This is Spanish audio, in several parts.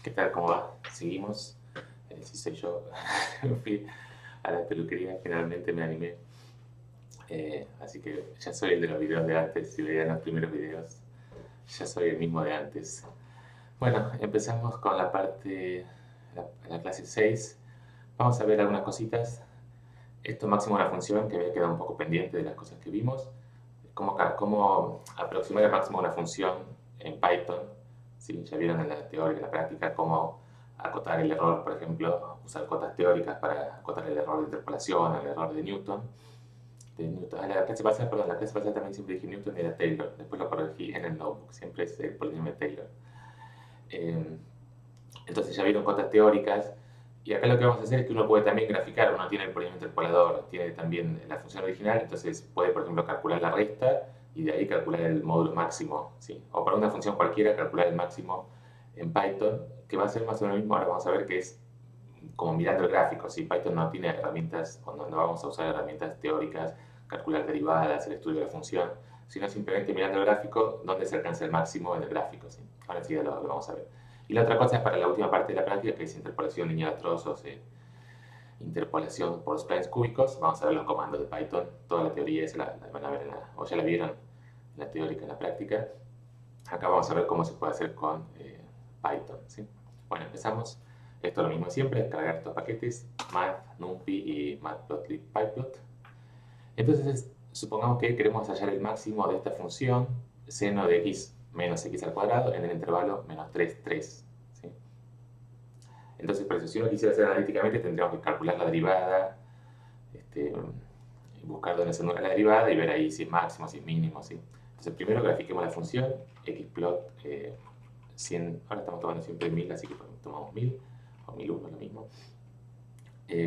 ¿Qué tal? ¿Cómo va? Seguimos. Sí, soy yo. Fui a la peluquería, finalmente me animé. Así que ya soy el de los videos de antes. Si veían los primeros videos, ya soy el mismo de antes. Bueno, empezamos con la parte, la clase 6. Vamos a ver algunas cositas. Esto máximo una función que había quedado un poco pendiente de las cosas que vimos. Cómo aproximar el máximo una función en Python. ¿Sí? Ya vieron en la teoría y en la práctica cómo acotar el error, por ejemplo, usar cotas teóricas para acotar el error de interpolación, el error de Newton. La clase pasada, perdón, la clase pasada también siempre dije Newton y era Taylor. Después lo corregí en el notebook, siempre es el polinomio de Taylor. Eh, entonces ya vieron cotas teóricas. Y acá lo que vamos a hacer es que uno puede también graficar, uno tiene el polinomio interpolador, tiene también la función original, entonces puede, por ejemplo, calcular la resta y de ahí calcular el módulo máximo, ¿sí? O para una función cualquiera calcular el máximo en Python, que va a ser más o menos lo mismo. Ahora vamos a ver que es como mirando el gráfico, ¿sí? Python no tiene herramientas, no vamos a usar herramientas teóricas, calcular derivadas, el estudio de la función, sino simplemente mirando el gráfico, dónde se alcanza el máximo en el gráfico, ¿sí? Ahora sí lo vamos a ver. Y la otra cosa es para la última parte de la práctica, que es interpolación lineal a trozos, interpolación por splines cúbicos. Vamos a ver los comandos de Python. Toda la teoría esa la van a ver, o ya la vieron en la teórica, en la práctica. Acá vamos a ver cómo se puede hacer con Python, ¿sí? Bueno, empezamos. Esto es lo mismo siempre, descargar estos paquetes, math, numpy y matplotlib pyplot. Entonces, supongamos que queremos hallar el máximo de esta función seno de x menos x al cuadrado en el intervalo menos 3, 3. ¿Sí? Entonces, por eso, si uno quisiera hacer analíticamente, tendríamos que calcular la derivada, buscar dónde se anula la derivada y ver ahí si es máximo, si es mínimo. ¿Sí? Entonces, primero grafiquemos la función xplot 100. Ahora estamos tomando siempre 1000, así que tomamos 1000 o 1001, lo mismo.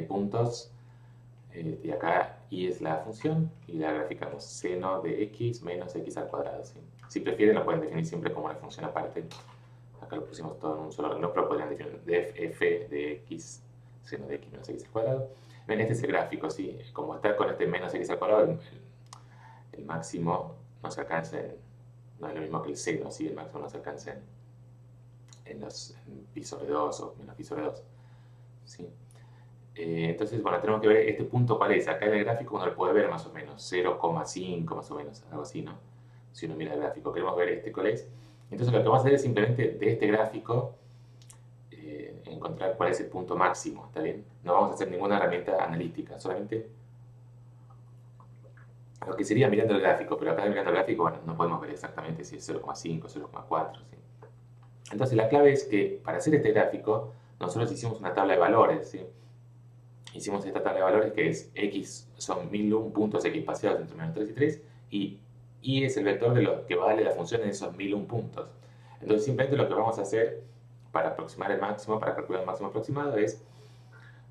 Puntos. Y acá y es la función y la graficamos seno de x menos x al cuadrado. ¿Sí? Si prefieren lo pueden definir siempre como una función aparte. Acá lo pusimos todo en un solo renglón, pero podrían definir def f de x seno de x menos x al cuadrado. Ven, este es el gráfico, ¿sí? Como está con este menos x al cuadrado, el máximo no se alcanza no es lo mismo que el seno, ¿sí? El máximo no se alcanza en pi sobre 2 o menos pi sobre 2. ¿Sí? Entonces, bueno, tenemos que ver este punto cuál es. Acá en el gráfico uno lo puede ver más o menos, 0,5 más o menos, algo así, ¿no? Si uno mira el gráfico, queremos ver este cuál es. Entonces lo que vamos a hacer es simplemente de este gráfico encontrar cuál es el punto máximo, ¿está bien? No vamos a hacer ninguna herramienta analítica, solamente lo que sería mirando el gráfico, pero acá mirando el gráfico, bueno, no podemos ver exactamente si es 0,5, 0,4, ¿sí? Entonces la clave es que para hacer este gráfico, nosotros hicimos una tabla de valores, ¿sí? Hicimos esta tabla de valores que es x son 1001 puntos x espaciados entre menos 3 y 3 y es el vector de lo que vale la función en esos 1001 puntos. Entonces simplemente lo que vamos a hacer para aproximar el máximo, para calcular el máximo aproximado es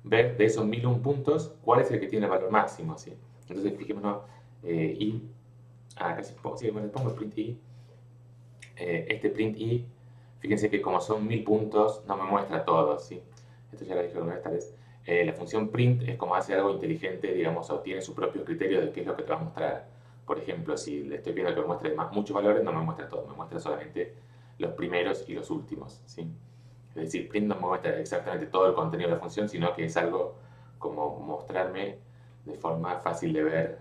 ver de esos 1001 puntos cuál es el que tiene el valor máximo, ¿sí? Entonces fijémonos i, casi sí, bueno, le pongo el print i, este print i, fíjense que como son 1000 puntos no me muestra todo, ¿sí? Esto ya lo dije alguna vez tal vez. La función print es como hace algo inteligente, digamos, o tiene su propio criterio de qué es lo que te va a mostrar. Por ejemplo, si le estoy pidiendo que me muestre muchos valores, no me muestra todo, me muestra solamente los primeros y los últimos, ¿sí? Es decir, print no me muestra exactamente todo el contenido de la función, sino que es algo como mostrarme de forma fácil de ver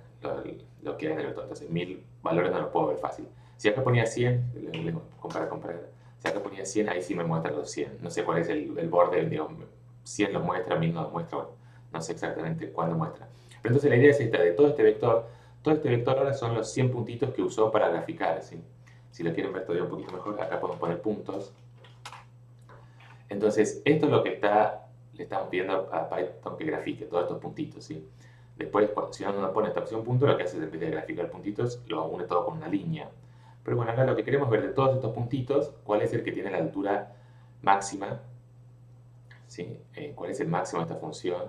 lo que hay en el vector. Entonces, 1000 valores no los puedo ver fácil. Si acá ponía 100, comparar. Si acá ponía 100, ahí sí me muestra los 100. No sé cuál es el borde, digamos, 100 los muestra, 1000 no los muestra, bueno, no sé exactamente cuándo muestra. Pero entonces la idea es esta, de todo este vector ahora son los 100 puntitos que usó para graficar, ¿sí? Si lo quieren ver todavía un poquito mejor, acá podemos poner puntos. Entonces, esto es lo que le estamos pidiendo a Python que grafique, todos estos puntitos, ¿sí? Después, si uno pone esta opción punto, lo que hace es, en vez de graficar puntitos, lo une todo con una línea. Pero bueno, ahora lo que queremos ver de todos estos puntitos, cuál es el que tiene la altura máxima, ¿sí? Cuál es el máximo de esta función,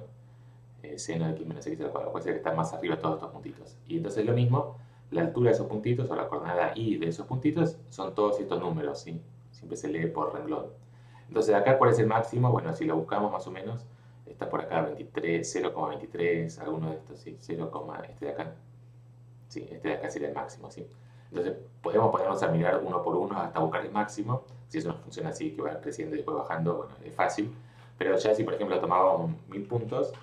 seno de x menos x al cuadrado, cuál es el que está más arriba de todos estos puntitos. Y entonces lo mismo, la altura de esos puntitos, o la coordenada y de esos puntitos, son todos estos números, ¿sí? Siempre se lee por renglón. Entonces acá, ¿cuál es el máximo? Bueno, si lo buscamos más o menos, está por acá 23, 0,23, alguno de estos, ¿sí? 0, este de acá. Sí, este de acá sería el máximo, ¿sí? Entonces podemos ponernos a mirar uno por uno hasta buscar el máximo. Si es una función así que va creciendo y después bajando, bueno, es fácil. Pero ya si por ejemplo tomábamos 1000 puntos,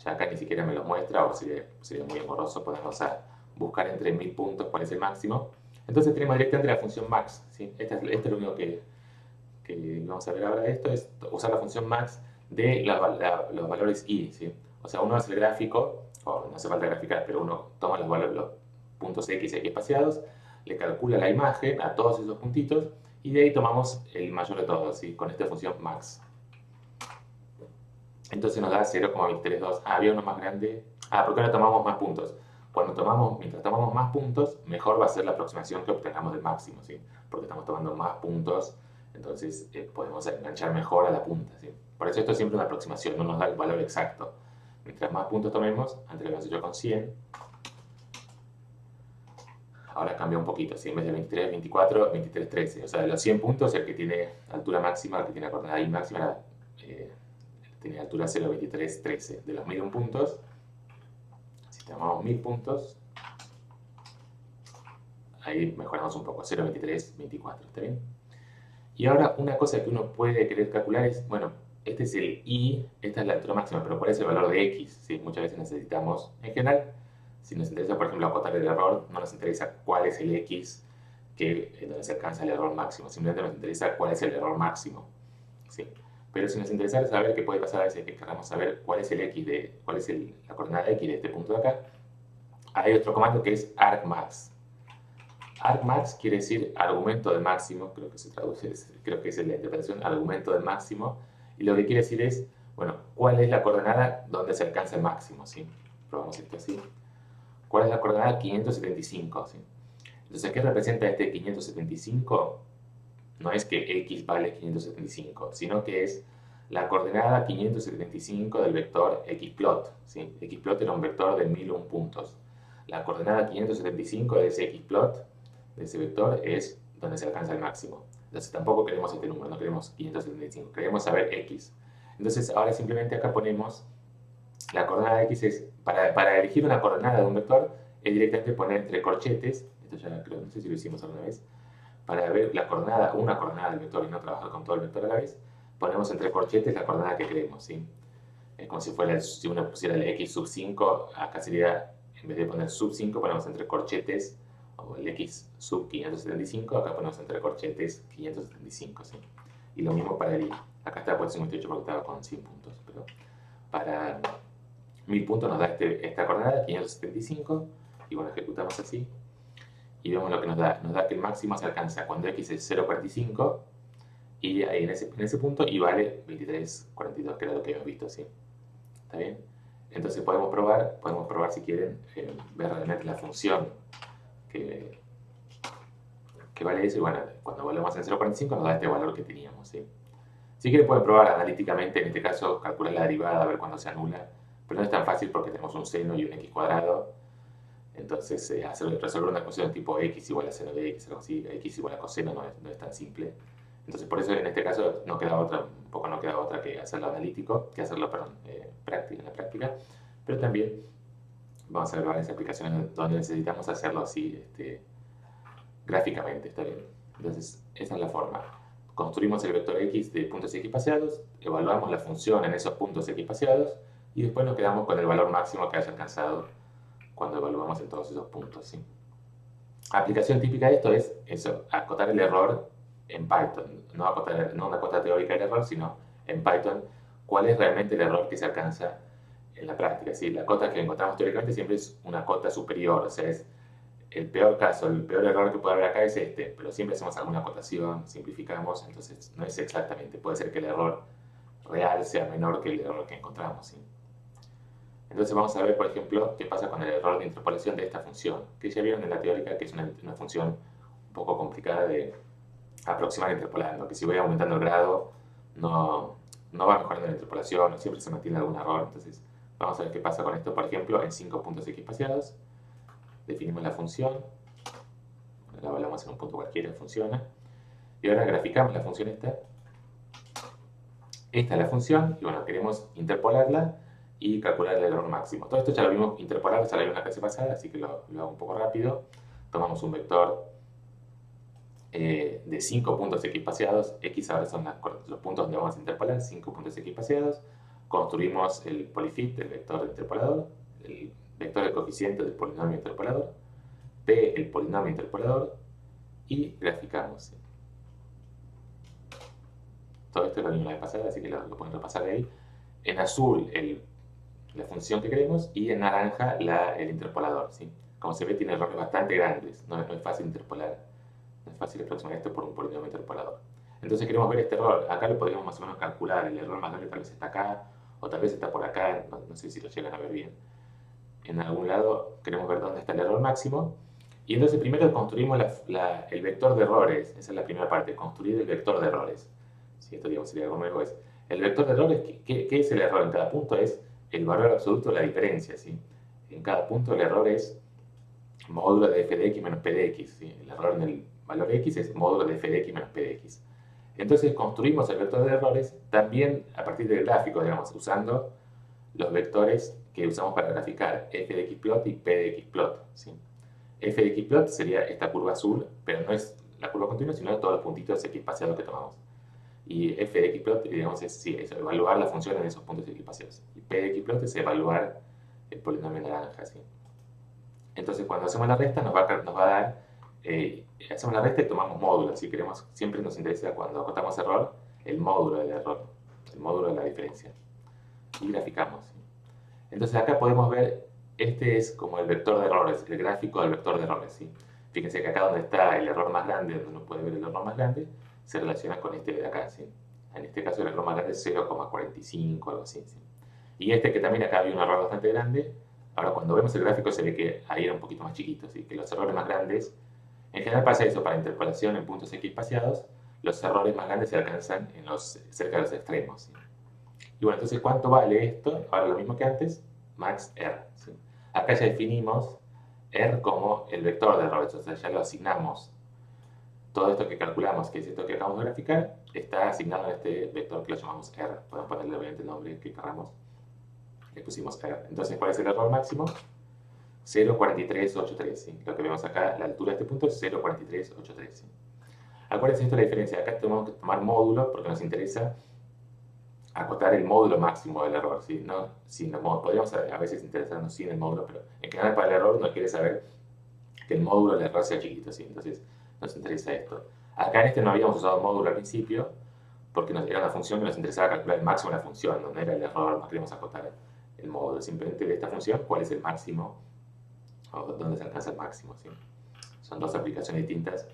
ya acá ni siquiera me los muestra, o sería muy engorroso ponernos a buscar entre 1000 puntos cuál es el máximo. Entonces tenemos directamente la función max, ¿sí? Este es lo único que vamos a ver ahora de esto, es usar la función max de los valores i, ¿sí? O sea, uno hace el gráfico, o no hace falta graficar, pero uno toma los puntos x y x espaciados, le calcula la imagen a todos esos puntitos, y de ahí tomamos el mayor de todos, ¿sí? Con esta función max. Entonces nos da 0,232. Ah, había uno más grande. Ah, porque ahora tomamos más puntos. Mientras tomamos más puntos, mejor va a ser la aproximación que obtengamos del máximo, ¿sí? Porque estamos tomando más puntos, entonces podemos enganchar mejor a la punta, ¿sí? Por eso esto es siempre una aproximación, no nos da el valor exacto. Mientras más puntos tomemos, antes lo habíamos hecho con 100, ahora cambia un poquito, ¿sí? En vez de 23, 24, 23, 13. O sea, de los 100 puntos, el que tiene altura máxima, el que tiene coordenada y máxima, tiene altura 0,23, 13. De los 1001 puntos, si tomamos 1000 puntos, ahí mejoramos un poco, 0,23, 24, ¿está bien? Y ahora una cosa que uno puede querer calcular es, bueno, este es el i, esta es la altura máxima, pero ¿cuál es el valor de x? ¿Sí? Muchas veces necesitamos, en general, si nos interesa, por ejemplo, acotar el error, no nos interesa cuál es el x donde se alcanza el error máximo, simplemente nos interesa cuál es el error máximo, ¿sí? Pero si nos interesa saber qué puede pasar a veces que queramos saber cuál es el x cuál es la coordenada x de este punto de acá, hay otro comando que es argmax. Argmax quiere decir argumento del máximo, creo que se traduce, creo que es la interpretación, argumento del máximo, y lo que quiere decir es, bueno, ¿cuál es la coordenada donde se alcanza el máximo? ¿Sí? Probamos esto así. ¿Cuál es la coordenada? 575, ¿sí? Entonces, ¿qué representa este 575? No es que x vale 575, sino que es la coordenada 575 del vector xplot, ¿sí? Xplot era un vector de 1001 puntos. La coordenada 575 de ese xplot, de ese vector, es donde se alcanza el máximo. Entonces tampoco queremos este número, no queremos 575, queremos saber x. Entonces ahora simplemente acá ponemos la coordenada x es, para elegir una coordenada de un vector, es directamente poner entre corchetes, esto ya creo, no sé si lo hicimos alguna vez, para ver una coordenada del vector y no trabajar con todo el vector a la vez, ponemos entre corchetes la coordenada que queremos, ¿sí? Es como si uno pusiera el x sub 5, acá sería, en vez de poner sub 5, ponemos entre corchetes, o el x sub 575, acá ponemos entre corchetes 575, ¿sí? Y lo mismo para el y. Acá está puesto 58 porque estaba con 100 puntos, pero para 1000 puntos nos da esta coordenada, 575, y bueno, ejecutamos así, y vemos lo que nos da. Nos da que el máximo se alcanza cuando x es 0,45, y ahí en ese punto y vale 23,42, que era lo que habíamos visto, ¿sí? ¿Está bien? Entonces podemos probar si quieren, ver realmente la función que vale eso, y bueno, cuando volvemos en 0,45 nos da este valor que teníamos, ¿sí? Si quieren pueden probar analíticamente, en este caso calcular la derivada, a ver cuándo se anula, pero no es tan fácil porque tenemos un seno y un x cuadrado. Entonces, resolver una ecuación tipo x igual a seno de x, algo así, x igual a coseno, no es tan simple. Entonces, por eso en este caso no queda otra que hacerlo analítico, que hacerlo, en la práctica. Pero también vamos a ver varias aplicaciones donde necesitamos hacerlo así, gráficamente, ¿está bien? Entonces, esa es la forma. Construimos el vector x de puntos x paseados, evaluamos la función en esos puntos x paseados, y después nos quedamos con el valor máximo que haya alcanzado cuando evaluamos en todos esos puntos, ¿sí? Aplicación típica de esto es eso, acotar el error en Python, no una cota teórica del error, sino en Python, cuál es realmente el error que se alcanza en la práctica, ¿sí? La cota que encontramos teóricamente siempre es una cota superior, o sea, es el peor caso, el peor error que puede haber acá es este, pero siempre hacemos alguna acotación, simplificamos, entonces no es exactamente, puede ser que el error real sea menor que el error que encontramos, ¿sí? Entonces vamos a ver, por ejemplo, qué pasa con el error de interpolación de esta función, que ya vieron en la teórica que es una función un poco complicada de aproximar interpolando, que si voy aumentando el grado no va mejorando la interpolación, siempre se mantiene algún error. Entonces vamos a ver qué pasa con esto, por ejemplo, en 5 puntos x espaciados. Definimos la función, la evaluamos en un punto cualquiera, funciona. Y ahora graficamos la función esta. Esta es la función, y bueno, queremos interpolarla y calcular el error máximo. Todo esto ya lo vimos interpolar, ya lo vimos en la clase pasada, así que lo hago un poco rápido. tomamos un vector de 5 puntos equipaseados. X ahora son los puntos donde vamos a interpolar, 5 puntos equipaseados. Construimos el polyfit del vector interpolador, el vector de coeficiente del polinomio interpolador, P el polinomio interpolador, y graficamos. Todo esto lo vimos la vez pasada, así que lo pueden repasar ahí. En azul la función que queremos y en naranja el interpolador. ¿Sí? Como se ve, tiene errores bastante grandes, no es fácil interpolar, no es fácil aproximar esto por un polinomio interpolador. Entonces queremos ver este error. Acá lo podríamos más o menos calcular. El error más grande tal vez está acá, o tal vez está por acá, no sé si lo llegan a ver bien. En algún lado queremos ver dónde está el error máximo. Y entonces primero construimos el vector de errores. Esa es la primera parte, construir el vector de errores. Si esto digamos, sería algo nuevo, es el vector de errores. ¿Qué es el error en cada punto? Es el valor absoluto de la diferencia. ¿Sí? En cada punto el error es módulo de f de x menos p de x. ¿Sí? El error en el valor x es módulo de f de x menos p de x. Entonces construimos el vector de errores también a partir del gráfico, digamos, usando los vectores que usamos para graficar f de xplot y p de xplot. ¿Sí? F de xplot sería esta curva azul, pero no es la curva continua, sino todos los puntitos equipaseados que tomamos. Y f de xplot, digamos, es evaluar la función en esos puntos equipaseados. Y p de xplot es evaluar el polinomio naranja. ¿Sí? Entonces, cuando hacemos la resta, nos va a dar, hacemos la resta y tomamos módulos. Si queremos, siempre nos interesa cuando acotamos error, el módulo del error, el módulo de la diferencia. Y graficamos. ¿Sí? Entonces, acá podemos ver, este es como el vector de errores, el gráfico del vector de errores. ¿Sí? Fíjense que acá donde está el error más grande, donde uno puede ver el error más grande, se relaciona con este de acá. ¿Sí? En este caso, el error más grande es 0,45, algo así. ¿Sí? Y este que también acá había un error bastante grande. Ahora, cuando vemos el gráfico se ve que ahí era un poquito más chiquito, ¿sí? Que los errores más grandes, en general pasa eso para interpolación en puntos equipaseados, los errores más grandes se alcanzan cerca de los extremos. ¿Sí? Y bueno, entonces, ¿cuánto vale esto? Ahora lo mismo que antes, max R. ¿Sí? Acá ya definimos R como el vector de errores, o sea, ya lo asignamos. Todo esto que calculamos, que es esto que acabamos de graficar, está asignado en este vector que lo llamamos R. Podemos ponerle obviamente el nombre que queramos. Le pusimos R. Entonces, ¿cuál es el error máximo? 0,4383. ¿Sí? Lo que vemos acá, la altura de este punto es 0,4383. ¿Sí? Acuérdense esto es la diferencia. Acá tenemos que tomar módulo porque nos interesa acotar el módulo máximo del error. ¿Sí? No, podríamos a veces interesarnos sin el módulo, pero en general para el error nos quiere saber que el módulo del error sea chiquito. ¿Sí? Entonces nos interesa esto. Acá en este no habíamos usado módulo al principio porque era una función que nos interesaba calcular el máximo de la función, no era el error, no queríamos acotar el módulo, simplemente de esta función, cuál es el máximo, o dónde se alcanza el máximo. ¿Sí? Son dos aplicaciones distintas.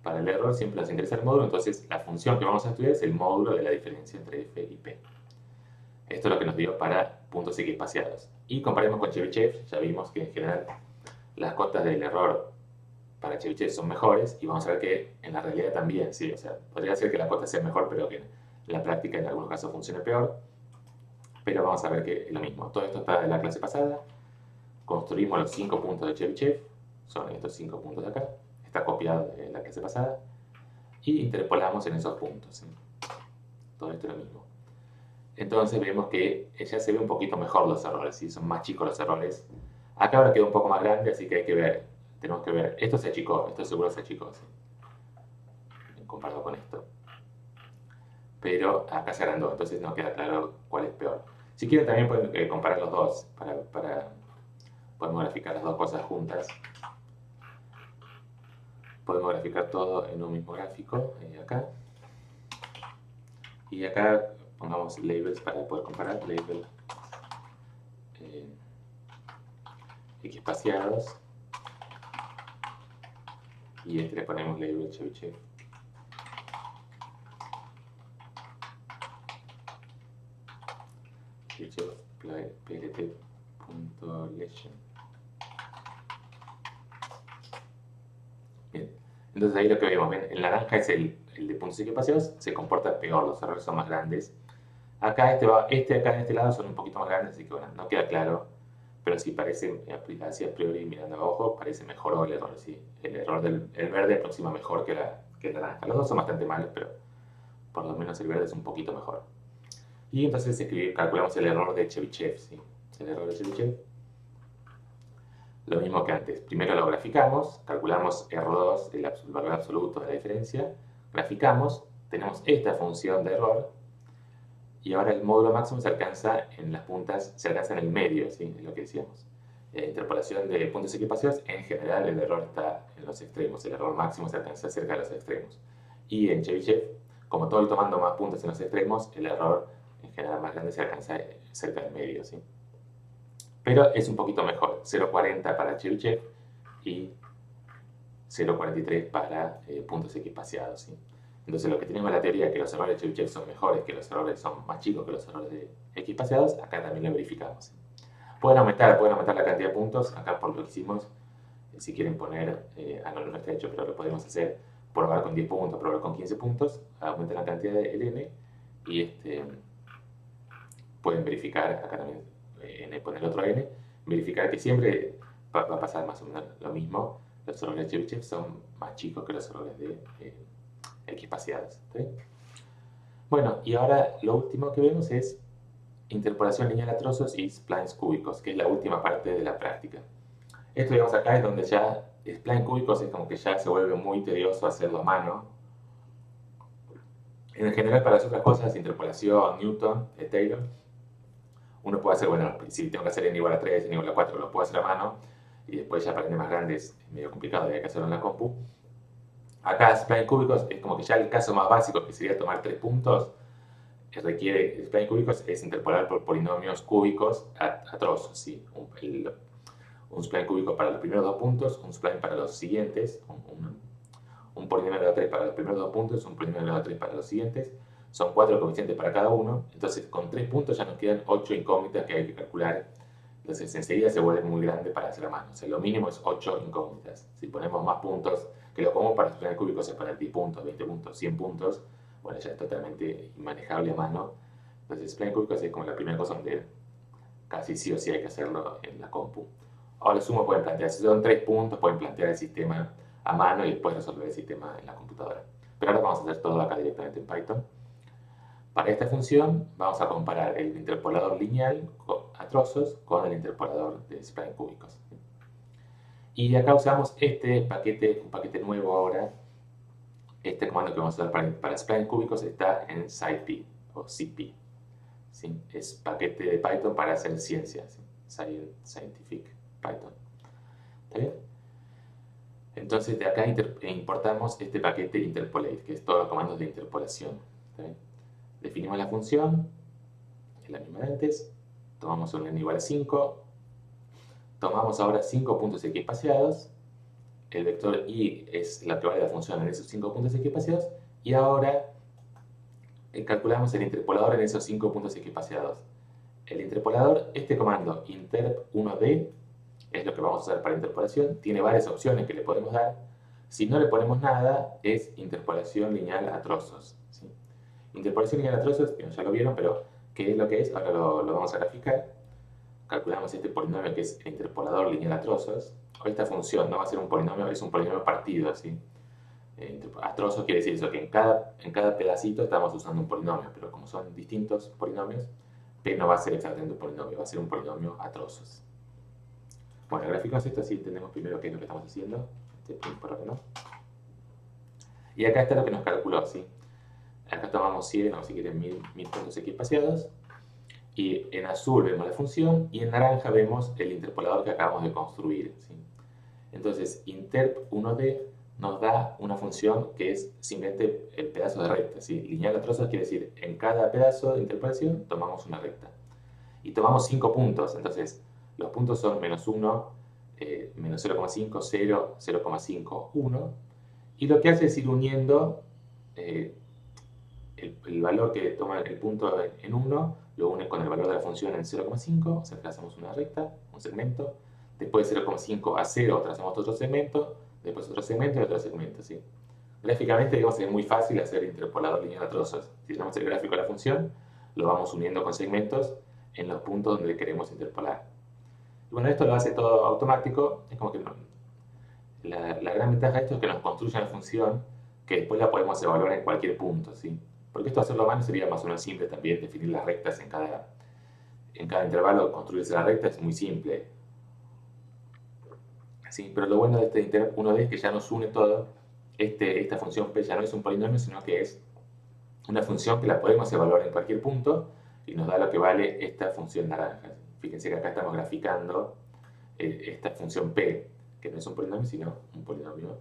Para el error siempre nos interesa el módulo, entonces la función que vamos a estudiar es el módulo de la diferencia entre f y p. Esto es lo que nos dio para puntos equipaseados. Y comparemos con Chebyshev, ya vimos que en general las cotas del error para Chebyshev son mejores, y vamos a ver que en la realidad también, ¿sí? O sea, podría ser que la cota sea mejor, pero que en la práctica en algunos casos funcione peor. Pero vamos a ver que es lo mismo. Todo esto está de la clase pasada. Construimos los 5 puntos de Chebyshev. Son estos 5 puntos de acá. Está copiado de la clase pasada. Y interpolamos en esos puntos. ¿Sí? Todo esto es lo mismo. Entonces vemos que ya se ve un poquito mejor los errores. ¿Sí? Son más chicos los errores. Acá ahora queda un poco más grande, así que hay que ver. Tenemos que ver. Esto se achicó. Esto seguro se achicó. ¿Sí? Comparado con esto. Pero acá se agrandó. Entonces no queda claro cuál es peor. Si quieren también pueden comparar los dos. Podemos graficar las dos cosas juntas. Podemos graficar todo en un mismo gráfico, acá. Y acá pongamos labels para poder comparar. Label equipaseados. Y este le ponemos label Chebyshev. Chebyshev plt.legend. Bien. Entonces ahí lo que vemos, ¿ven? El naranja es el de puntos equipaseados, se comporta peor, los errores son más grandes. Acá acá en este lado son un poquito más grandes, así que bueno, no queda claro. Pero sí parece, así a priori mirando abajo, parece mejor el error, ¿sí? El verde aproxima mejor que el naranja. Los dos son bastante malos, pero por lo menos el verde es un poquito mejor. Y entonces calculamos el error de Chebyshev, ¿sí? El error de Chebyshev. Lo mismo que antes. Primero lo graficamos, calculamos R2, el valor absoluto de la diferencia, graficamos, tenemos esta función de error, y ahora el módulo máximo se alcanza en las puntas, se alcanza en el medio, ¿sí? Es lo que decíamos. Interpolación de puntos equipaciados, en general el error está en los extremos, el error máximo se alcanza cerca de los extremos. Y en Chebyshev, como estoy tomando más puntos en los extremos, el error en general más grande se alcanza cerca del medio, ¿sí? Pero es un poquito mejor, 0,40 para Chebyshev y 0,43 para puntos equipaciados, ¿sí? Entonces lo que tenemos en la teoría que los errores de Chebyshev son mejores, que los errores son más chicos que los errores de equipaciados, acá también lo verificamos, ¿sí? Pueden aumentar la cantidad de puntos, acá por lo que hicimos, si quieren poner, no está hecho, pero lo podemos hacer, probar con 10 puntos, probar con 15 puntos, aumentan la cantidad de n y pueden verificar, acá también poner otro n, verificar que siempre va a pasar más o menos lo mismo, los errores de Chebyshev son más chicos que los errores de equipaciados, ¿sí? Bueno, y ahora lo último que vemos es interpolación lineal a trozos y splines cúbicos, que es la última parte de la práctica. Esto, digamos, acá es donde ya splines cúbicos es como que ya se vuelve muy tedioso hacerlo a mano. En general, para las otras cosas, interpolación, Newton, Taylor, uno puede hacer, bueno, si tengo que hacer n igual a 3, n igual a 4, lo puedo hacer a mano, y después ya para n más grandes es medio complicado, hay que hacerlo en la compu. Acá, splines cúbicos es como que ya el caso más básico, que sería tomar 3 puntos, requiere, splines cúbicos es interpolar por polinomios cúbicos a trozos, ¿sí? Un spline cúbico para los primeros 2 puntos, un spline para los siguientes, un polinomio de grado 3 para los primeros 2 puntos, un polinomio de grado 3 para los siguientes. Son 4 coeficientes para cada uno, entonces con 3 puntos ya nos quedan 8 incógnitas que hay que calcular. Entonces enseguida se vuelve muy grande para hacer a mano. O sea, lo mínimo es 8 incógnitas. Si ponemos más puntos, que lo común para los splines cúbicos es para 10 puntos, 20 puntos, 100 puntos, bueno, ya es totalmente inmanejable a mano. Entonces, spline cúbicos es como la primera cosa donde casi sí o sí hay que hacerlo en la compu. Ahora, sumo pueden plantear, si son 3 puntos, pueden plantear el sistema a mano y después resolver el sistema en la computadora. Pero ahora vamos a hacer todo acá directamente en Python. Para esta función vamos a comparar el interpolador lineal a trozos con el interpolador de spline cúbicos. Y acá usamos un paquete nuevo ahora. Este comando que vamos a usar para spline cúbicos está en SciPy o CP. ¿Sí? Es paquete de Python para hacer ciencia, ¿sí? Scientific Python. ¿Está bien? Entonces de acá importamos este paquete interpolate, que es todos los comandos de interpolación. ¿Está bien? Definimos la función, es la misma de antes, tomamos un n igual a 5, tomamos ahora 5 puntos equipaciados, el vector i es la que vale la función en esos 5 puntos equipaciados, y ahora calculamos el interpolador en esos 5 puntos equipaciados. El interpolador, este comando interp1d, es lo que vamos a usar para interpolación, tiene varias opciones que le podemos dar. Si no le ponemos nada, es interpolación lineal a trozos, ¿sí? Interpolación lineal a trozos, ya lo vieron, pero ¿qué es lo que es? Ahora lo vamos a graficar. Calculamos este polinomio que es el interpolador lineal a trozos. Esta función no va a ser un polinomio, es un polinomio partido, ¿sí? A trozos quiere decir eso, que en cada pedacito estamos usando un polinomio, pero como son distintos polinomios, P no va a ser exactamente un polinomio, va a ser un polinomio a trozos. Bueno, graficamos esto así entendemos primero qué es lo que estamos haciendo. Por lo que no. Y acá está lo que nos calculó, ¿sí? Acá tomamos 100 o si quieren 1000 puntos equipaciados. Y en azul vemos la función y en naranja vemos el interpolador que acabamos de construir, ¿sí? Entonces, interp1d nos da una función que es simplemente el pedazo de recta, ¿sí? Lineal a trozos quiere decir, en cada pedazo de interpolación tomamos una recta. Y tomamos 5 puntos, entonces los puntos son menos 1, menos 0,5, 0, 0,5, 1. Y lo que hace es ir uniendo el valor que toma el punto en 1, lo une con el valor de la función en 0,5, o sea, trazamos una recta, un segmento. Después de 0,5 a 0 trazamos otro segmento, después otro segmento y otro segmento, ¿sí? Gráficamente, digamos, es muy fácil hacer interpolador lineal a trozos. Si tenemos el gráfico de la función, lo vamos uniendo con segmentos en los puntos donde queremos interpolar. Y bueno, esto lo hace todo automático. Es como que la gran ventaja de esto es que nos construye una función que después la podemos evaluar en cualquier punto, ¿sí? Porque esto hacerlo a mano sería más o menos simple también, definir las rectas en cada intervalo, construirse la recta es muy simple. Sí, pero lo bueno de este interp 1D es que ya nos une todo. Esta función p ya no es un polinomio, sino que es una función que la podemos evaluar en cualquier punto y nos da lo que vale esta función naranja. Fíjense que acá estamos graficando esta función p, que no es un polinomio, sino un polinomio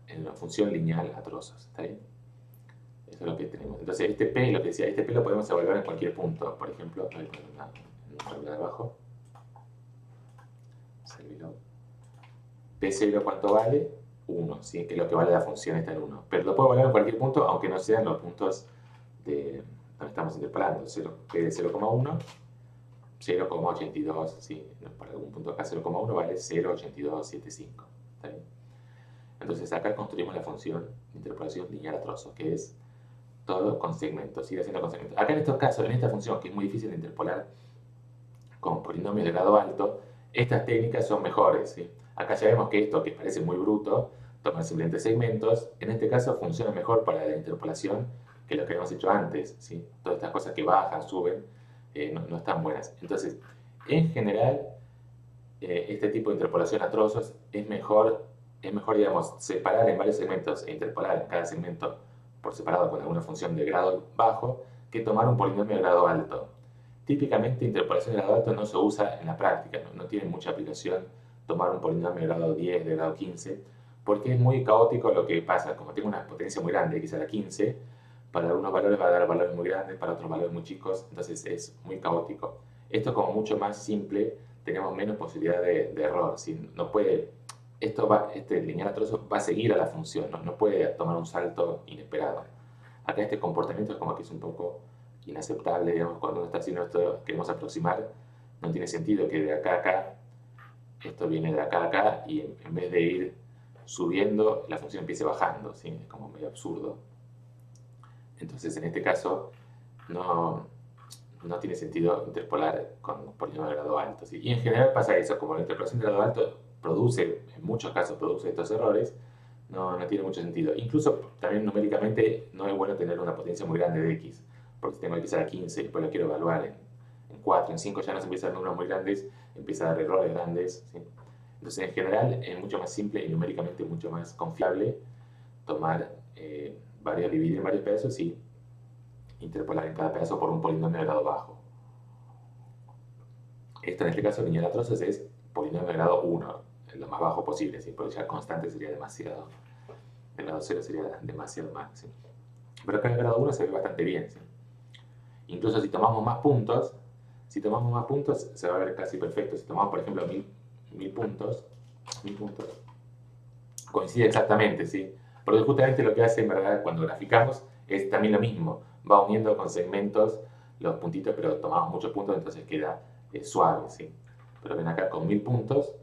en una función lineal a trozos. ¿Está bien? Eso es lo que tenemos. Entonces, este p, lo que decía, este p lo podemos evaluar en cualquier punto. Por ejemplo, voy a poner una regla de abajo. P0, ¿cuánto vale? 1, ¿sí? Que es lo que vale la función está en 1. Pero lo puedo evaluar en cualquier punto, aunque no sean los puntos de donde estamos interpolando. P de 0,1, 0,82, ¿sí? Para algún punto acá 0,1 vale 0,8275. ¿Está bien? Entonces acá construimos la función de interpolación lineal a trozos, que es todo con segmentos, ir haciendo con segmentos. Acá en estos casos, en esta función, que es muy difícil de interpolar con polinomios de grado alto, estas técnicas son mejores, ¿sí? Acá ya vemos que esto, que parece muy bruto, tomar simplemente segmentos, en este caso funciona mejor para la interpolación que lo que habíamos hecho antes, ¿sí? Todas estas cosas que bajan, suben, no están buenas. Entonces, en general, este tipo de interpolación a trozos es mejor, digamos, separar en varios segmentos e interpolar en cada segmento por separado con alguna función de grado bajo, que tomar un polinomio de grado alto. Típicamente, interpolación de grado alto no se usa en la práctica, no tiene mucha aplicación tomar un polinomio de grado 10, de grado 15, porque es muy caótico lo que pasa. Como tengo una potencia muy grande, x a la 15, para algunos valores va a dar valores muy grandes, para otros valores muy chicos, entonces es muy caótico. Esto, como mucho más simple, tenemos menos posibilidad de error. ¿Sí? No puede, este lineal a trozos va a seguir a la función, no puede tomar un salto inesperado. Acá este comportamiento es como que es un poco inaceptable, digamos, cuando uno está haciendo esto, queremos aproximar, no tiene sentido que de acá a acá, esto viene de acá a acá, y en vez de ir subiendo, la función empiece bajando, ¿sí? Es como medio absurdo. Entonces, en este caso, no tiene sentido interpolar con polinomio de grado alto, ¿sí? Y en general pasa eso, como la interpolación de grado alto produce, en muchos casos produce estos errores, no tiene mucho sentido. Incluso también numéricamente no es bueno tener una potencia muy grande de x, porque si tengo x a la 15 y después lo quiero evaluar en 4, en 5 ya no se empiezan a dar números muy grandes, empieza a dar errores grandes, ¿sí? Entonces, en general es mucho más simple y numéricamente mucho más confiable tomar dividir en varios pedazos y interpolar en cada pedazo por un polinomio de grado bajo. Esto en este caso, lineal a trozos, es polinomio de grado 1, lo más bajo posible, ¿sí? Porque ya constante sería demasiado. El grado 0 sería demasiado más, ¿sí? Pero acá en el grado 1 se ve bastante bien, ¿sí? Incluso si tomamos más puntos, se va a ver casi perfecto. Si tomamos, por ejemplo, 1000 puntos, coincide exactamente, ¿sí? Porque justamente lo que hace, en verdad, cuando graficamos, es también lo mismo. Va uniendo con segmentos los puntitos, pero tomamos muchos puntos, entonces queda suave, ¿sí? Pero ven acá, con 1000 puntos,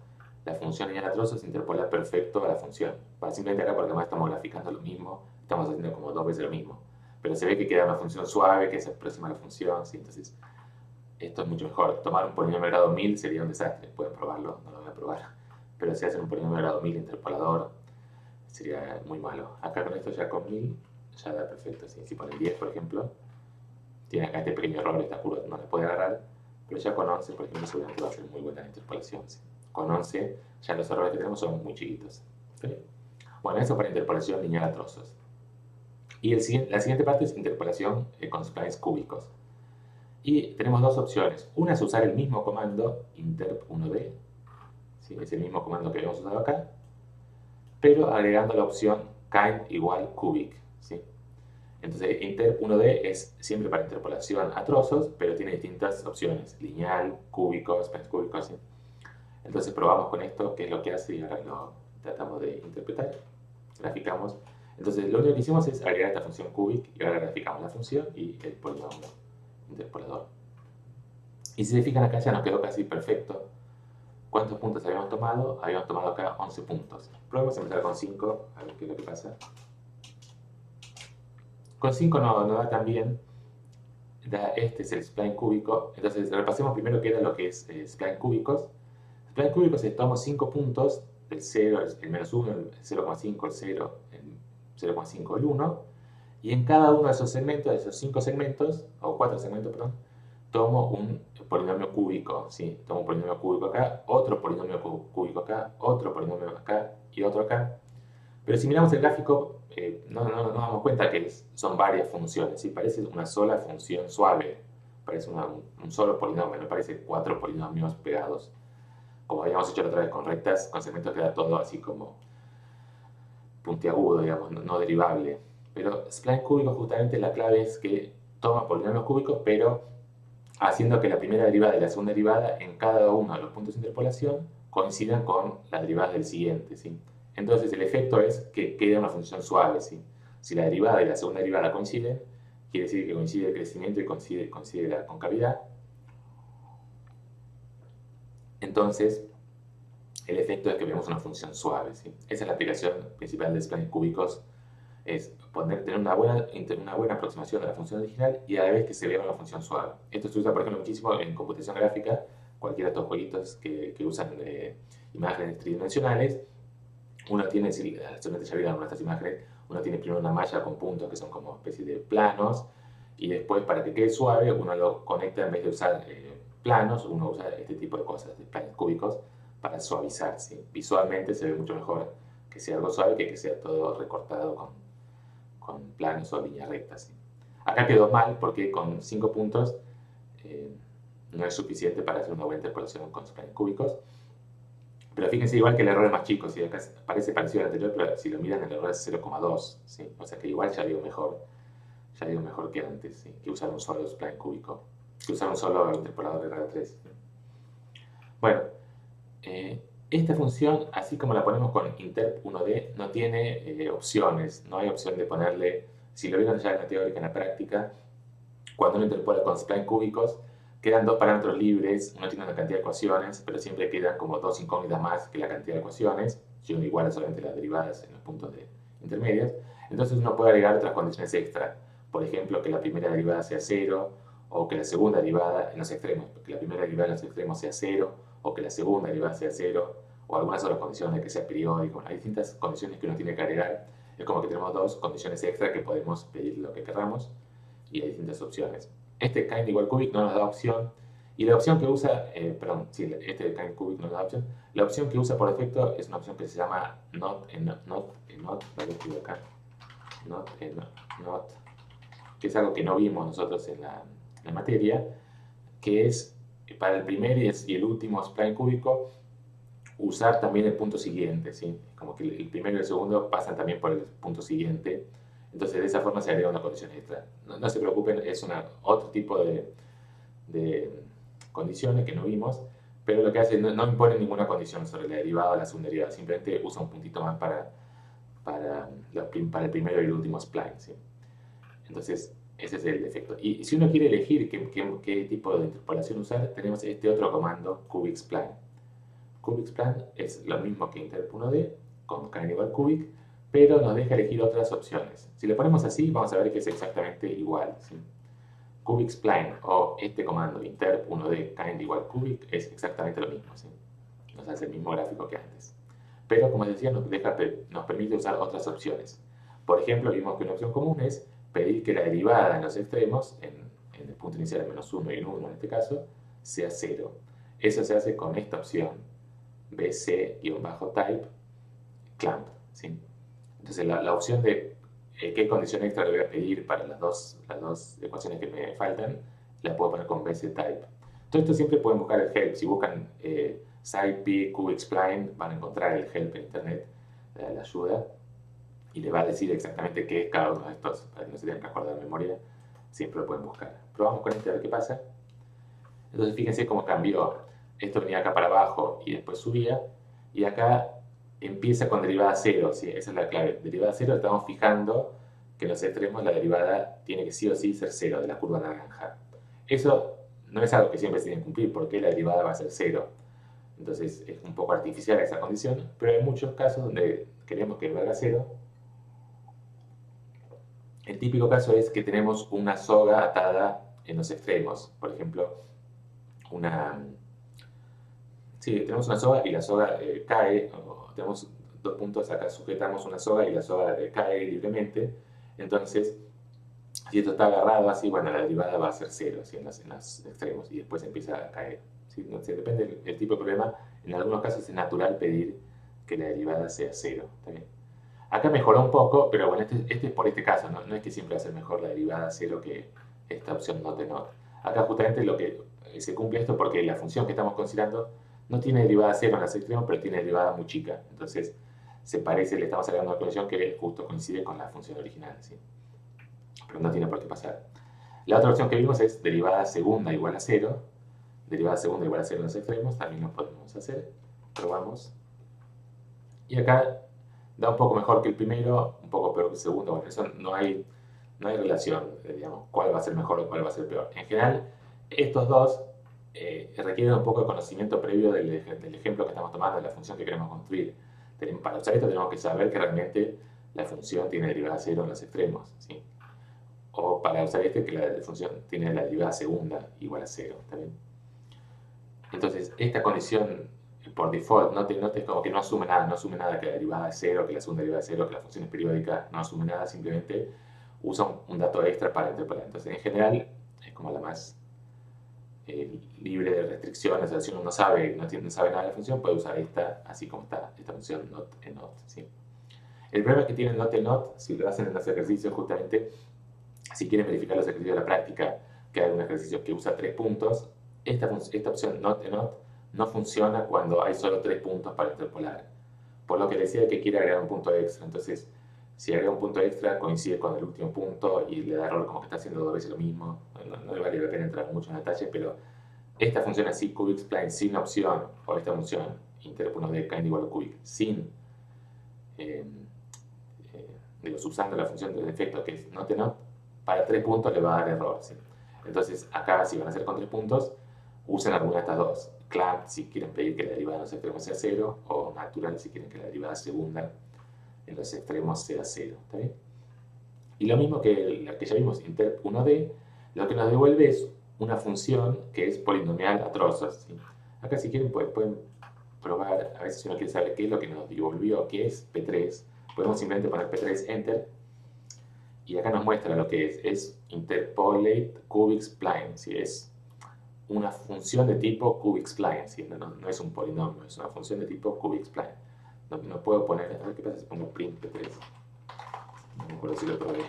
la función lineal a trozos se interpola perfecto a la función. Simplemente acá, porque además estamos graficando lo mismo, estamos haciendo como 2 veces lo mismo. Pero se ve que queda una función suave, que se aproxima a la función, ¿sí? Entonces, esto es mucho mejor. Tomar un polinomio de grado 1000 sería un desastre. Pueden probarlo, no lo voy a probar. Pero si hacen un polinomio de grado 1000 interpolador, sería muy malo. Acá con esto, ya con 1000, ya da perfecto. ¿Sí? Si ponen 10, por ejemplo, tiene acá este pequeño error, esta curva no le puede agarrar. Pero ya con 11, por ejemplo, seguramente va a ser muy buena la interpolación. ¿Sí? Con 11, ya los errores que tenemos son muy chiquitos. ¿Sí? Bueno, eso para interpolación lineal a trozos. Y la siguiente parte es interpolación con splines cúbicos. Y tenemos dos opciones. Una es usar el mismo comando, interp1d, ¿sí? Es el mismo comando que habíamos usado acá, pero agregando la opción kind igual cubic, ¿sí? Entonces, interp1d es siempre para interpolación a trozos, pero tiene distintas opciones, lineal, cúbico, splines cúbicos, ¿sí? Entonces probamos con esto, qué es lo que hace, y ahora lo tratamos de interpretar. Graficamos. Entonces, lo único que hicimos es agregar esta función cubic, y ahora graficamos la función y el polinomio interpolador. Y si se fijan acá, ya nos quedó casi perfecto. ¿Cuántos puntos habíamos tomado? Habíamos tomado acá 11 puntos. Probemos a empezar con 5, a ver qué es lo que pasa. Con 5 no da tan bien. Este es el spline cúbico. Entonces repasemos primero qué era lo que es spline cúbicos. Spline cúbicos es tomamos 5 puntos, el 0, el menos 1, el 0,5, el 0, el 0,5, el 1. Y en cada uno de esos segmentos, de esos 5 segmentos, o 4 segmentos, perdón, tomo un polinomio cúbico, ¿sí? Tomo un polinomio cúbico acá, otro polinomio cúbico acá, otro polinomio acá y otro acá. Pero si miramos el gráfico, nos damos cuenta que son varias funciones, ¿sí? Parece una sola función suave, parece un solo polinomio, no parece 4 polinomios pegados. Como habíamos hecho la otra vez con rectas, con segmentos queda todo así como puntiagudo, digamos, no derivable. Pero spline cúbico justamente la clave es que toma polinomios cúbicos, pero haciendo que la primera derivada y la segunda derivada en cada uno de los puntos de interpolación coincidan con las derivadas del siguiente, ¿sí? Entonces el efecto es que queda una función suave, ¿sí? Si la derivada y la segunda derivada coinciden, quiere decir que coincide el crecimiento y coincide la concavidad. Entonces, el efecto es que vemos una función suave, ¿sí? Esa es la aplicación principal de splines cúbicos, es tener una buena aproximación de la función original y a la vez que se vea una función suave. Esto se usa, por ejemplo, muchísimo en computación gráfica, cualquiera de estos jueguitos que usan imágenes tridimensionales. Uno tiene, solamente ya vieron estas imágenes, uno tiene primero una malla con puntos que son como especie de planos, y después para que quede suave uno lo conecta, en vez de usar planos, uno usa este tipo de cosas, de planos cúbicos, para suavizar, ¿sí? Visualmente se ve mucho mejor que sea algo suave que sea todo recortado con planos o líneas rectas, ¿sí? Acá quedó mal porque con 5 puntos no es suficiente para hacer una buena interpolación con splines cúbicos. Pero fíjense, igual que el error es más chico, ¿sí? Acá parece parecido al anterior, pero si lo miran el error es 0,2, ¿sí? O sea que igual ya digo mejor que antes, ¿sí? Que usar un solo spline cúbico, que usar un solo interpolador de grado 3. ¿Sí? Bueno, esta función, así como la ponemos con interp1D, no tiene opciones, no hay opción de ponerle, si lo vieron ya en la teórica, en la práctica, cuando uno interpola con splines cúbicos, quedan dos parámetros libres, uno tiene una cantidad de ecuaciones, pero siempre quedan como dos incógnitas más que la cantidad de ecuaciones, si uno iguala solamente las derivadas en los puntos intermedios. Entonces uno puede agregar otras condiciones extra, por ejemplo, que la primera derivada sea 0, o que la segunda derivada en los extremos, que la primera derivada en los extremos sea 0, o que la segunda derivada sea 0, o algunas otras condiciones, que sea periódico. Hay distintas condiciones que uno tiene que agregar. Es como que tenemos dos condiciones extra que podemos pedir lo que queramos, y hay distintas opciones. Este kind igual cubic no nos da opción, y la opción que usa, este kind cubic no nos da opción, la opción que usa por defecto es una opción que se llama not, que es algo que no vimos nosotros en la materia, que es para el primer y el último spline cúbico usar también el punto siguiente, ¿sí? Como que el primero y el segundo pasan también por el punto siguiente. Entonces, de esa forma se agrega una condición extra. No se preocupen, es otro tipo de condiciones que no vimos, pero lo que hace no impone ninguna condición sobre la derivada o la segunda derivada, simplemente usa un puntito más para el primero y el último spline, ¿sí? Entonces, ese es el efecto. Y si uno quiere elegir qué tipo de interpolación usar, tenemos este otro comando, cubic spline. Cubic spline es lo mismo que interp1D, con kind igual cubic, pero nos deja elegir otras opciones. Si le ponemos así, vamos a ver que es exactamente igual, ¿sí? Cubic spline o este comando interp1D kind igual cubic es exactamente lo mismo, ¿sí? Nos hace el mismo gráfico que antes. Pero como les decía, nos permite usar otras opciones. Por ejemplo, vimos que una opción común es pedir que la derivada en los extremos, en el punto inicial de menos 1 y en 1 en este caso, sea 0. Eso se hace con esta opción, bc-type clamp, ¿sí? Entonces la opción de qué condición extra le voy a pedir para las dos ecuaciones que me faltan, la puedo poner con bc-type. Todo esto siempre pueden buscar el help. Si buscan SciPy, cubic spline, van a encontrar el help en internet, la ayuda, y le va a decir exactamente qué es cada uno de estos, para que no se tengan que acordar de memoria, siempre lo pueden buscar. Probamos con este a ver qué pasa. Entonces fíjense cómo cambió. Esto venía acá para abajo y después subía, y acá empieza con derivada 0, ¿sí? Esa es la clave. Derivada 0, estamos fijando que en los extremos la derivada tiene que sí o sí ser 0 de la curva naranja. Eso no es algo que siempre se tiene que cumplir, porque la derivada va a ser 0. Entonces es un poco artificial esa condición, pero hay muchos casos donde queremos que valga 0. El típico caso es que tenemos una soga atada en los extremos. Por ejemplo, tenemos una soga y la soga cae, o tenemos dos puntos acá, sujetamos una soga y la soga cae libremente. Entonces, Si esto está agarrado así, bueno, la derivada va a ser 0 ¿sí? en los extremos y después empieza a caer. ¿Sí? No sé, depende del tipo de problema. En algunos casos es natural pedir que la derivada sea 0. ¿Está bien? Acá mejoró un poco, pero bueno, este es por este caso. No es que siempre va a ser mejor la derivada 0 que esta opción not de not. Acá justamente lo que se cumple esto porque la función que estamos considerando no tiene derivada 0 en los extremos, pero tiene derivada muy chica. Entonces se parece, le estamos sacando una condición que justo coincide con la función original. ¿Sí? Pero no tiene por qué pasar. La otra opción que vimos es derivada segunda igual a 0. Derivada segunda igual a 0 en los extremos, también lo podemos hacer. Probamos. Y acá da un poco mejor que el primero, un poco peor que el segundo. Bueno, eso no hay relación, digamos, cuál va a ser mejor o cuál va a ser peor. En general, estos dos requieren un poco de conocimiento previo del ejemplo que estamos tomando, de la función que queremos construir. Para usar esto tenemos que saber que realmente la función tiene derivada 0 en los extremos. ¿Sí? O para usar que la función tiene la derivada segunda igual a 0. ¿Está bien? Entonces, esta condición por default, note es como que no asume nada que la derivada es 0, que la segunda derivada es 0, que la función es periódica, no asume nada, simplemente usa un dato extra para interpolar. Entonces, en general, es como la más libre de restricciones. O sea, si uno no sabe nada de la función, puede usar esta, así como está esta función not en not. ¿Sí? El problema que tiene not en not, si lo hacen en los ejercicios, justamente, si quieren verificar los ejercicios de la práctica, que hay un ejercicio que usa 3 puntos, esta opción not en not no funciona cuando hay solo 3 puntos para interpolar. Por lo que decía que quiere agregar un punto extra. Entonces, si agrega un punto extra, coincide con el último punto y le da error como que está haciendo 2 veces lo mismo. No le vale la pena entrar mucho en detalle, pero esta función así, cubixpline sin opción, o esta función interp1d kind igual a cubic sin, usando la función de defecto que es not en not, para 3 puntos le va a dar error. ¿Sí? Entonces, acá si van a ser con 3 puntos, usen alguna de estas dos. Clamp si quieren pedir que la derivada en los extremos sea 0, o natural si quieren que la derivada segunda en los extremos sea 0. ¿Está bien? Y lo mismo que la que ya vimos, interp1d, lo que nos devuelve es una función que es polinomial a trozos. ¿Sí? Acá si quieren pueden probar, a veces si uno quiere saber qué es lo que nos devolvió, qué es P3, podemos simplemente poner P3 Enter, y acá nos muestra lo que es interpolate cubixpline, ¿sí? Es una función de tipo cubixpline, ¿sí? No es un polinomio, es una función de tipo cubixpline. No puedo poner, a ver qué pasa si pongo print P3. No me acuerdo si lo probé.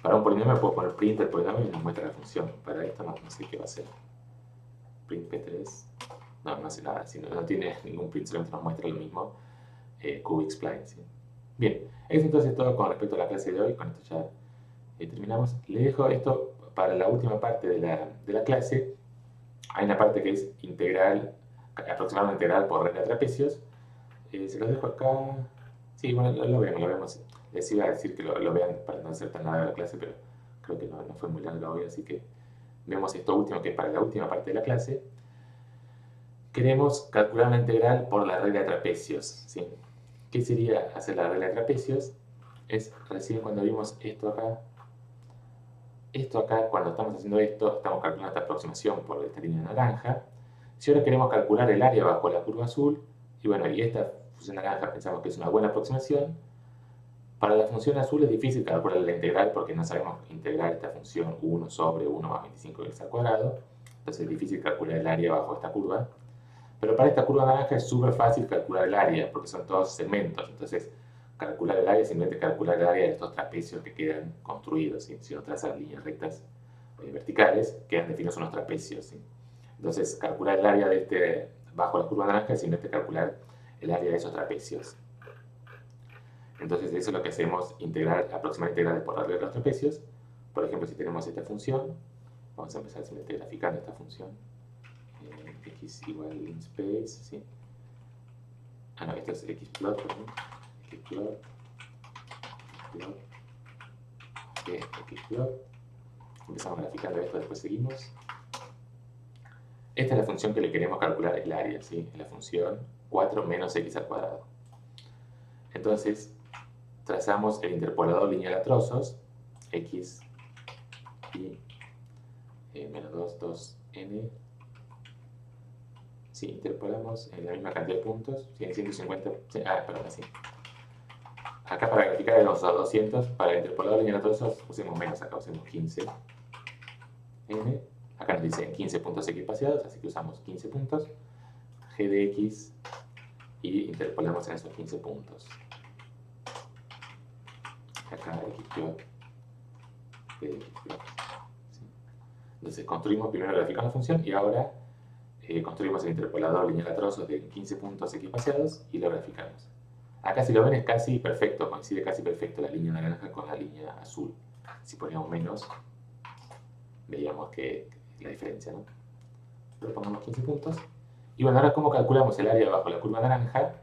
Para un polinomio puedo poner print el polinomio y nos muestra la función. Para esto no sé qué va a hacer. Print P3. No hace nada, no tiene ningún print, solamente nos muestra lo mismo cubixpline, ¿sí? Bien, es entonces todo con respecto a la clase de hoy. Con esto ya terminamos. Le dejo esto para la última parte de la clase. Hay una parte que es integral, aproximadamente integral por regla de trapecios. Se los dejo acá. Sí, bueno, lo vemos. Les iba a decir que lo vean para no hacer tan larga la clase, pero creo que no fue muy larga hoy, así que vemos esto último, que es para la última parte de la clase. Queremos calcular una integral por la regla de trapecios. ¿Sí? ¿Qué sería hacer la regla de trapecios? Es recién cuando vimos esto acá, cuando estamos haciendo esto, estamos calculando esta aproximación por esta línea naranja. Si ahora queremos calcular el área bajo la curva azul, y bueno, y esta función naranja pensamos que es una buena aproximación, para la función azul es difícil calcular la integral porque no sabemos integrar esta función 1 sobre 1 más 25x al cuadrado, entonces es difícil calcular el área bajo esta curva. Pero para esta curva naranja es súper fácil calcular el área porque son todos segmentos, entonces calcular el área es simplemente calcular el área de estos trapecios que quedan construidos. ¿Sí? Si uno traza líneas rectas verticales, quedan definidos unos trapecios. ¿Sí? Entonces, calcular el área de bajo la curva naranja es simplemente calcular el área de esos trapecios. Entonces, eso es lo que hacemos, aproximar integrales por la regla de los trapecios. Por ejemplo, si tenemos esta función, vamos a empezar simplemente graficando esta función. X igual linspace, ¿sí? No, esto es xplot, perdón. Xplot. Empezamos graficando esto, después seguimos. Esta es la función que le queremos calcular el área, ¿sí? Es la función 4 menos x al cuadrado. Entonces, trazamos el interpolador lineal a trozos, x y menos 2n. Sí, interpolamos en la misma cantidad de puntos, 150, perdón, así. acá para graficar hemos usado 200, para el interpolador lineal a trozos usemos menos, acá usemos 15. N, acá nos dice 15 puntos X espaciados, así que usamos 15 puntos, G de X, y interpolamos en esos 15 puntos. Acá X peor, G de X peor. ¿Sí? Entonces construimos primero graficando la función y ahora construimos el interpolador lineal a trozos de 15 puntos X espaciados y lo graficamos. Acá si lo ven es casi perfecto, coincide casi perfecto la línea naranja con la línea azul. Si poníamos menos, veíamos que la diferencia, ¿no? Pero pongamos 15 puntos. Y bueno, ahora ¿cómo calculamos el área bajo la curva naranja?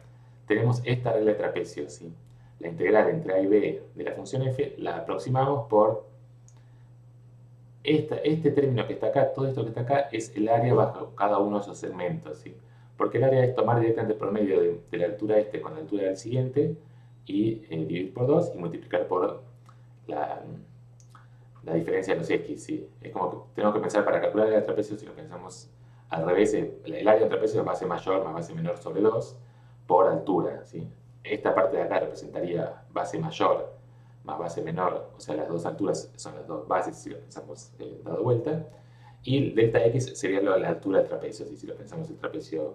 Tenemos esta regla de trapecio, ¿sí? La integral entre a y b de la función f la aproximamos por este término que está acá, todo esto que está acá, es el área bajo cada uno de esos segmentos, ¿sí? Porque el área es tomar directamente el promedio de la altura este con la altura del siguiente y dividir por 2 y multiplicar por la diferencia de los x, ¿sí? Es como que tenemos que pensar para calcular el área de trapecio, si lo pensamos al revés, el área de trapecio es base mayor más base menor sobre 2 por altura, ¿sí? Esta parte de acá representaría base mayor más base menor, o sea, las dos alturas son las dos bases si lo pensamos dado vuelta, y delta x sería la altura del trapecio, ¿sí? Si lo pensamos el trapecio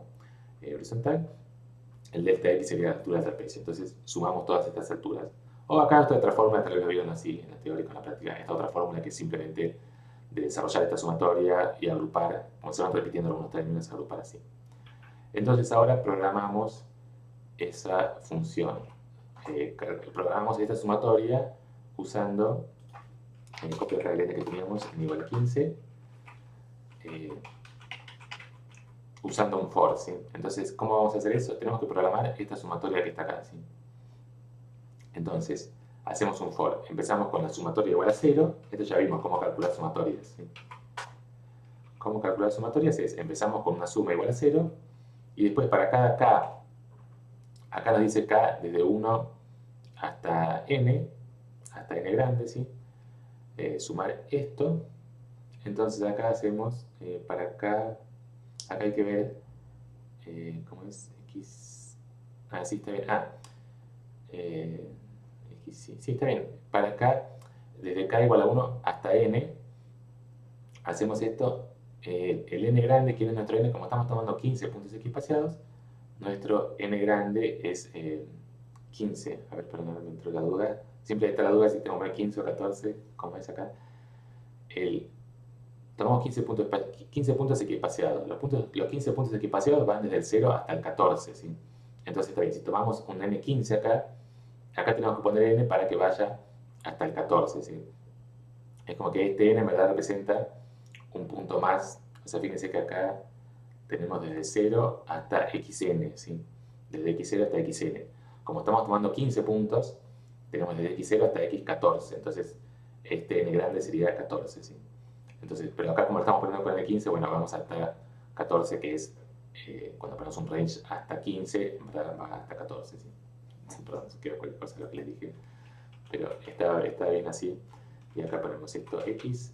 horizontal, el delta x sería la altura del trapecio, entonces sumamos todas estas alturas. O acá esta otra fórmula, tal vez lo vieron así en la teoría y en la práctica, esta otra fórmula que es simplemente de desarrollar esta sumatoria y agrupar, como se van repitiendo algunos términos, agrupar así. Entonces ahora programamos esa función. Programamos esta sumatoria usando el copia de reglete que teníamos en igual a 15, usando un for, ¿sí? Entonces, ¿cómo vamos a hacer eso? Tenemos que programar esta sumatoria que está acá, ¿sí? Entonces, hacemos un for. Empezamos con la sumatoria igual a 0. Esto ya vimos cómo calcular sumatorias, ¿sí? Cómo calcular sumatorias es, empezamos con una suma igual a 0, y después para cada k, acá nos dice k desde 1 hasta n grande, ¿sí? Sumar esto. Entonces acá hacemos, para acá hay que ver, ¿cómo es? X, sí está bien, X, sí está bien, para acá, desde k igual a 1 hasta n, hacemos esto, el n grande, que es nuestro n, como estamos tomando 15 puntos X espaciados, nuestro n grande es 15, a ver, perdón, me entró la duda, siempre está la duda si tengo que poner 15 o 14, como es acá, tomamos 15 puntos equipaseados. Los 15 puntos equipaseados van desde el 0 hasta el 14, ¿sí? Entonces, está bien, si tomamos un n15 acá tenemos que poner n para que vaya hasta el 14, ¿sí? Es como que este n en verdad representa un punto más. O sea, fíjense que acá tenemos desde 0 hasta xn, ¿sí? Desde x0 hasta xn. Como estamos tomando 15 puntos, tenemos desde x0 hasta x14. Entonces, este n grande sería 14, ¿sí? Entonces, pero acá como lo estamos poniendo con el 15, bueno, vamos hasta 14, que es cuando ponemos un range hasta 15, en verdad va hasta 14, ¿sí? Perdón, quedó cualquier cosa lo que les dije, pero está bien así. Y acá ponemos esto x.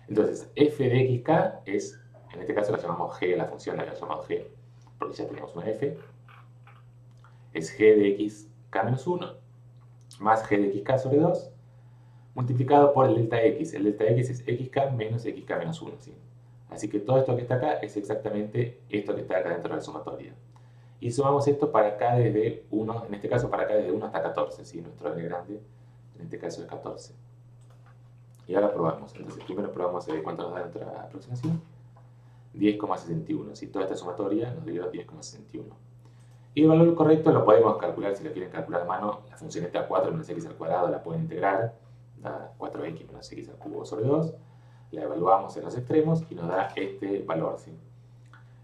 Entonces, f de xk es, en este caso la llamamos g, la función la llamamos g, porque ya tenemos una f, es g de xk menos 1 más g de xk sobre 2 multiplicado por el delta x. El delta x es xk menos 1, ¿sí? Así que todo esto que está acá es exactamente esto que está acá dentro de la sumatoria. Y sumamos esto para acá desde 1, en este caso para acá desde 1 hasta 14, ¿sí? Nuestro n grande, en este caso es 14. Y ahora probamos. Entonces primero probamos cuánto nos da nuestra aproximación. 10,61, ¿sí? Toda esta sumatoria nos dio 10,61. Y el valor correcto lo podemos calcular, si lo quieren calcular a mano, la función esta 4 menos x al cuadrado la pueden integrar, da 4x menos x al cubo sobre 2, la evaluamos en los extremos y nos da este valor, ¿sí?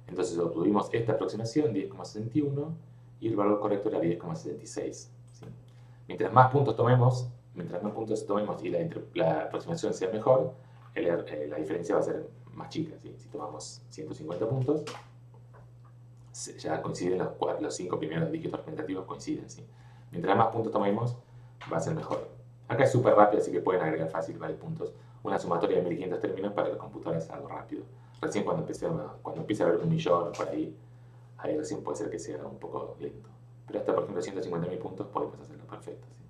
Entonces obtuvimos esta aproximación, 10,61, y el valor correcto era 10,76, ¿sí? Mientras más puntos tomemos y la aproximación sea mejor, la diferencia va a ser más chica, ¿sí? Si tomamos 150 puntos, ya coinciden los 5 primeros dígitos representativos, coinciden, ¿sí? Mientras más puntos tomemos, va a ser mejor. Acá es súper rápido, así que pueden agregar fácil varios puntos. Una sumatoria de 1500 términos para la computadora es algo rápido. Recién cuando empiece a ver 1.000.000 por ahí recién puede ser que sea un poco lento. pero hasta por ejemplo 150.000 puntos podemos hacerlo perfecto, ¿sí?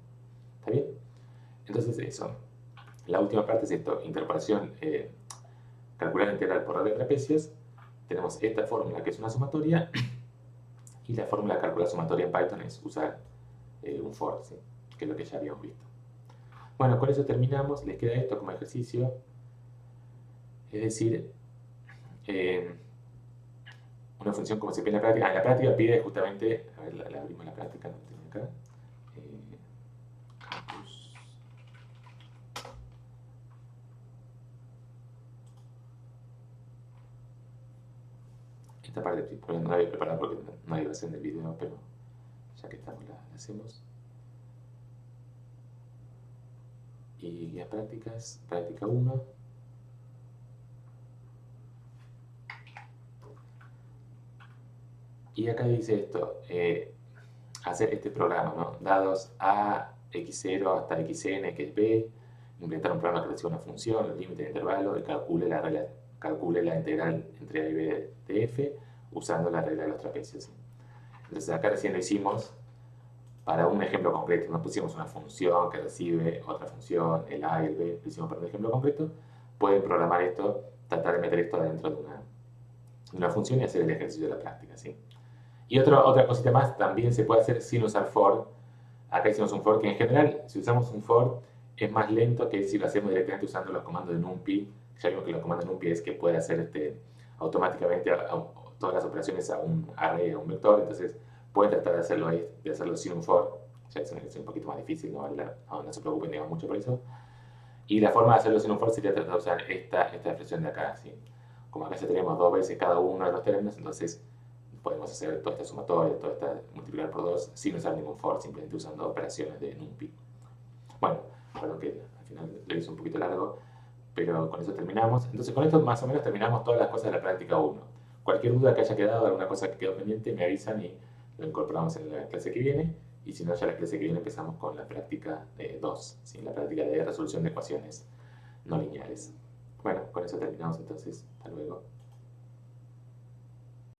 ¿Está bien? Entonces eso, la última parte es esto, interpolación, calcular la integral por red de trapecios. Tenemos esta fórmula que es una sumatoria y la fórmula de calcular sumatoria en Python es usar un for, ¿sí? Que es lo que ya habíamos visto. Bueno, con eso terminamos, les queda esto como ejercicio, es decir, una función como se pide en la práctica. En la práctica pide justamente, a ver, la abrimos la práctica, no tengo acá. Campus. Esta parte no la había preparado porque no hay versión del video, pero ya que estamos la hacemos. Y guía prácticas, práctica 1. Y acá dice esto, hacer este programa, ¿no? Dados a x0 hasta xn, que es b, implementar un programa que reciba una función, el límite de intervalo, y calcule la integral entre a y b de f usando la regla de los trapecios, ¿sí? Entonces acá recién lo hicimos para un ejemplo concreto, nos pusimos una función que recibe otra función, el a y el b, lo hicimos para un ejemplo concreto. Pueden programar esto, tratar de meter esto dentro de una función y hacer el ejercicio de la práctica, ¿sí? Y otra cosita más, también se puede hacer sin usar for. Acá hicimos un for que en general, si usamos un for, es más lento que si lo hacemos directamente usando los comandos de NumPy. Ya vimos que los comandos de NumPy es que puede hacer automáticamente todas las operaciones a un array, a un vector. Entonces pueden tratar de hacerlo sin un for. Ya es un poquito más difícil, no se preocupen, digamos, mucho por eso. Y la forma de hacerlo sin un for sería tratar de usar esta expresión de acá, ¿sí? Como acá ya tenemos 2 veces cada uno de los términos, entonces podemos hacer toda esta sumatoria, toda esta multiplicar por 2 sin usar ningún for, simplemente usando operaciones de NumPy. Bueno, perdón que al final lo hice un poquito largo, pero con eso terminamos. Entonces con esto más o menos terminamos todas las cosas de la práctica 1. Cualquier duda que haya quedado, alguna cosa que quedó pendiente, me avisan y lo incorporamos en la clase que viene. Y si no, ya la clase que viene empezamos con la práctica 2, ¿sí? La práctica de resolución de ecuaciones no lineales. Bueno, con eso terminamos entonces. Hasta luego.